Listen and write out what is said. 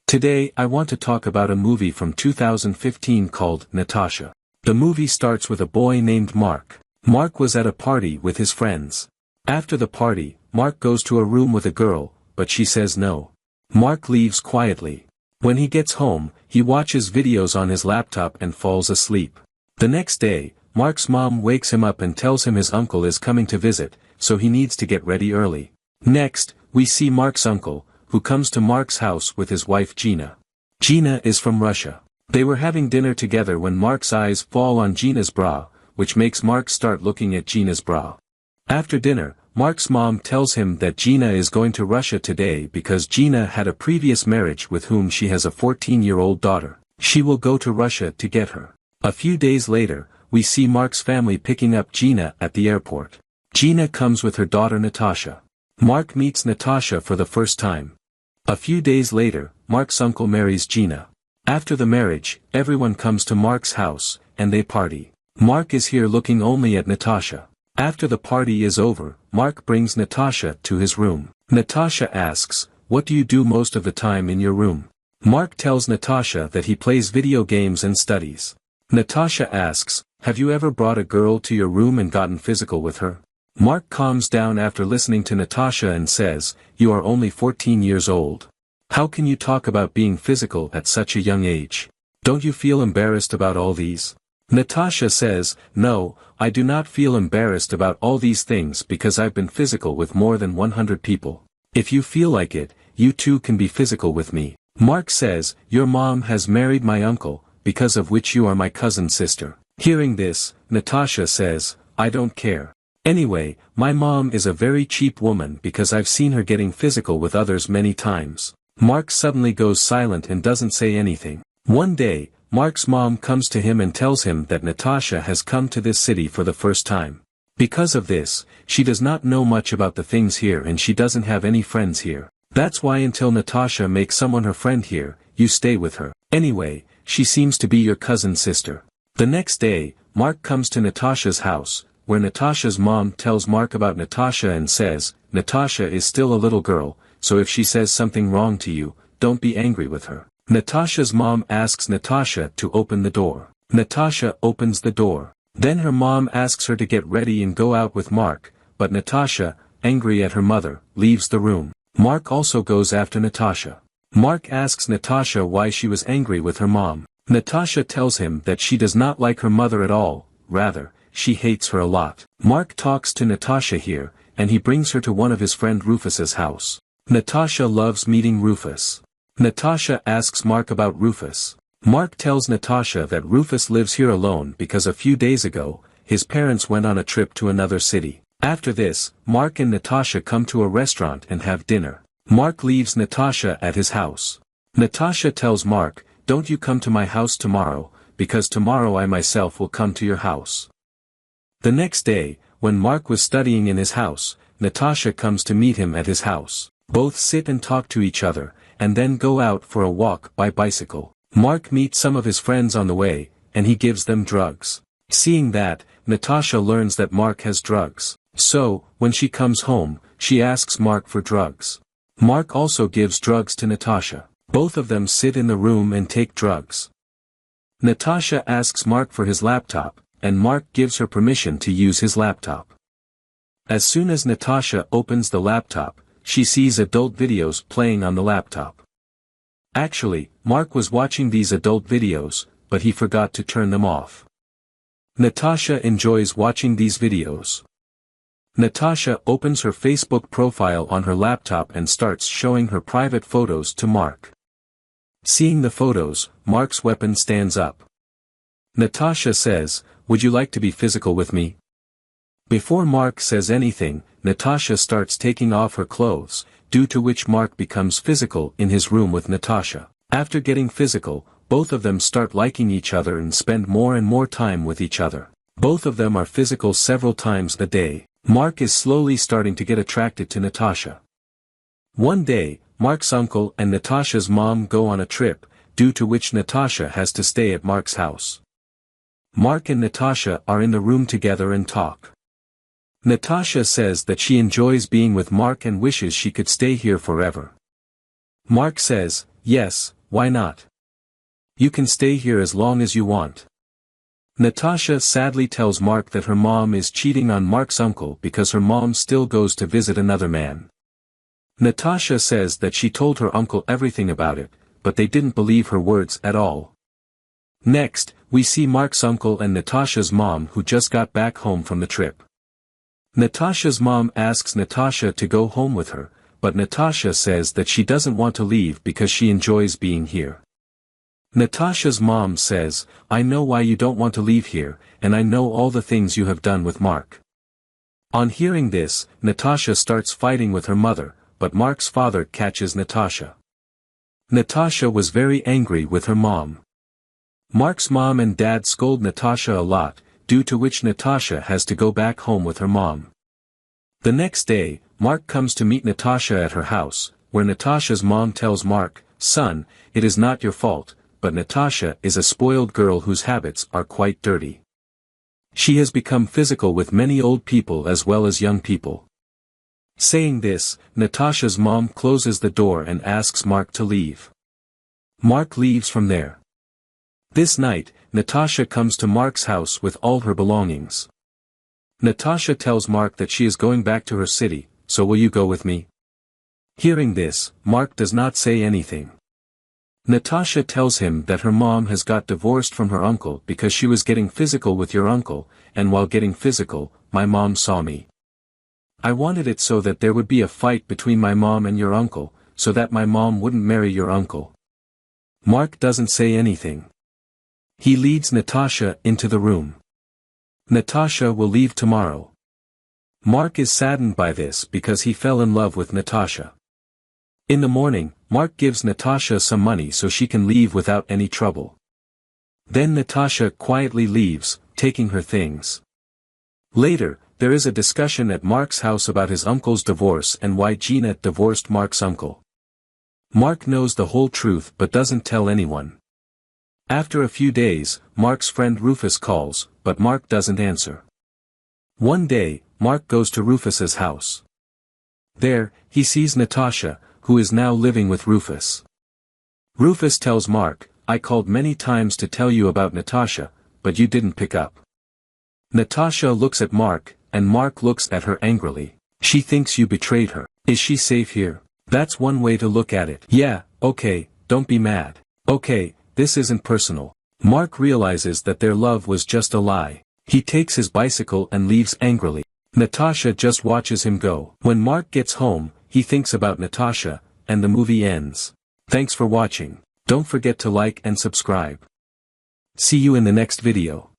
Today I want to talk about a movie from 2015 called Nastasha. The movie starts with a boy named Mark. Mark was at a party with his friends. After the party, Mark goes to a room with a girl, but she says no. Mark leaves quietly. When he gets home, he watches videos on his laptop and falls asleep. The next day, Mark's mom wakes him up and tells him his uncle is coming to visit, so he needs to get ready early. Next, we see Mark's uncle, who comes to Mark's house with his wife Gina. Gina is from Russia. They were having dinner together when Mark's eyes fall on Gina's bra, which makes Mark start looking at Gina's bra. After dinner, Mark's mom tells him that Gina is going to Russia today because Gina had a previous marriage with whom she has a 14-year-old daughter. She will go to Russia to get her. A few days later, we see Mark's family picking up Gina at the airport. Gina comes with her daughter Nastasha. Mark meets Nastasha for the first time. A few days later, Mark's uncle marries Gina. After the marriage, everyone comes to Mark's house, and they party. Mark is here looking only at Nastasha. After the party is over, Mark brings Nastasha to his room. Nastasha asks, "What do you do most of the time in your room?" Mark tells Nastasha that he plays video games and studies. Nastasha asks, "Have you ever brought a girl to your room and gotten physical with her?" Mark calms down after listening to Nastasha and says, "You are only 14 years old. How can you talk about being physical at such a young age? Don't you feel embarrassed about all these?" Nastasha says, "No, I do not feel embarrassed about all these things because I've been physical with more than 100 people. If you feel like it, you too can be physical with me." Mark says, "Your mom has married my uncle, because of which you are my cousin sister." Hearing this, Nastasha says, "I don't care. Anyway, my mom is a very cheap woman because I've seen her getting physical with others many times." Mark suddenly goes silent and doesn't say anything. One day, Mark's mom comes to him and tells him that Nastasha has come to this city for the first time. Because of this, she does not know much about the things here and she doesn't have any friends here. That's why until Nastasha makes someone her friend here, you stay with her. Anyway, she seems to be your cousin sister. The next day, Mark comes to Nastasha's house, where Nastasha's mom tells Mark about Nastasha and says, "Nastasha is still a little girl, so if she says something wrong to you, don't be angry with her." Nastasha's mom asks Nastasha to open the door. Nastasha opens the door. Then her mom asks her to get ready and go out with Mark, but Nastasha, angry at her mother, leaves the room. Mark also goes after Nastasha. Mark asks Nastasha why she was angry with her mom. Nastasha tells him that she does not like her mother at all, rather, she hates her a lot. Mark talks to Nastasha here, and he brings her to one of his friend Rufus's house. Nastasha loves meeting Rufus. Nastasha asks Mark about Rufus. Mark tells Nastasha that Rufus lives here alone because a few days ago, his parents went on a trip to another city. After this, Mark and Nastasha come to a restaurant and have dinner. Mark leaves Nastasha at his house. Nastasha tells Mark, "Don't you come to my house tomorrow, because tomorrow I myself will come to your house." The next day, when Mark was studying in his house, Nastasha comes to meet him at his house. Both sit and talk to each other, and then go out for a walk by bicycle. Mark meets some of his friends on the way, and he gives them drugs. Seeing that, Nastasha learns that Mark has drugs. So, when she comes home, she asks Mark for drugs. Mark also gives drugs to Nastasha. Both of them sit in the room and take drugs. Nastasha asks Mark for his laptop, and Mark gives her permission to use his laptop. As soon as Nastasha opens the laptop, she sees adult videos playing on the laptop. Actually, Mark was watching these adult videos, but he forgot to turn them off. Nastasha enjoys watching these videos. Nastasha opens her Facebook profile on her laptop and starts showing her private photos to Mark. Seeing the photos, Mark's weapon stands up. Nastasha says, "Would you like to be physical with me?" Before Mark says anything, Nastasha starts taking off her clothes, due to which Mark becomes physical in his room with Nastasha. After getting physical, both of them start liking each other and spend more and more time with each other. Both of them are physical several times a day. Mark is slowly starting to get attracted to Nastasha. One day, Mark's uncle and Nastasha's mom go on a trip, due to which Nastasha has to stay at Mark's house. Mark and Nastasha are in the room together and talk. Nastasha says that she enjoys being with Mark and wishes she could stay here forever. Mark says, "Yes, why not? You can stay here as long as you want. Nastasha sadly tells Mark that her mom is cheating on Mark's uncle because her mom still goes to visit another man. Nastasha says that she told her uncle everything about it, but they didn't believe her words at all. Next, we see Mark's uncle and Nastasha's mom who just got back home from the trip. Nastasha's mom asks Nastasha to go home with her, but Nastasha says that she doesn't want to leave because she enjoys being here. Nastasha's mom says, I know why you don't want to leave here, and I know all the things you have done with Mark. On hearing this, Nastasha starts fighting with her mother, but Mark's father catches Nastasha. Nastasha was very angry with her mom. Mark's mom and dad scold Nastasha a lot, due to which Nastasha has to go back home with her mom. The next day, Mark comes to meet Nastasha at her house, where Nastasha's mom tells Mark, son, it is not your fault, but Nastasha is a spoiled girl whose habits are quite dirty. She has become physical with many old people as well as young people. Saying this, Nastasha's mom closes the door and asks Mark to leave. Mark leaves from there. This night, Nastasha comes to Mark's house with all her belongings. Nastasha tells Mark that she is going back to her city, so will you go with me? Hearing this, Mark does not say anything. Nastasha tells him that her mom has got divorced from her uncle because she was getting physical with your uncle, and while getting physical, my mom saw me. I wanted it so that there would be a fight between my mom and your uncle, so that my mom wouldn't marry your uncle. Mark doesn't say anything. He leads Nastasha into the room. Nastasha will leave tomorrow. Mark is saddened by this because he fell in love with Nastasha. In the morning, Mark gives Nastasha some money so she can leave without any trouble. Then Nastasha quietly leaves, taking her things. Later, there is a discussion at Mark's house about his uncle's divorce and why Jeanette divorced Mark's uncle. Mark knows the whole truth but doesn't tell anyone. After a few days, Mark's friend Rufus calls, but Mark doesn't answer. One day, Mark goes to Rufus's house. There, he sees Nastasha, who is now living with Rufus. Rufus tells Mark, I called many times to tell you about Nastasha, but you didn't pick up. Nastasha looks at Mark, and Mark looks at her angrily. She thinks you betrayed her. Is she safe here? That's one way to look at it. Yeah, okay, don't be mad. Okay, this isn't personal. Mark realizes that their love was just a lie. He takes his bicycle and leaves angrily. Nastasha just watches him go. When Mark gets home, he thinks about Nastasha, and the movie ends. Thanks for watching. Don't forget to like and subscribe. See you in the next video.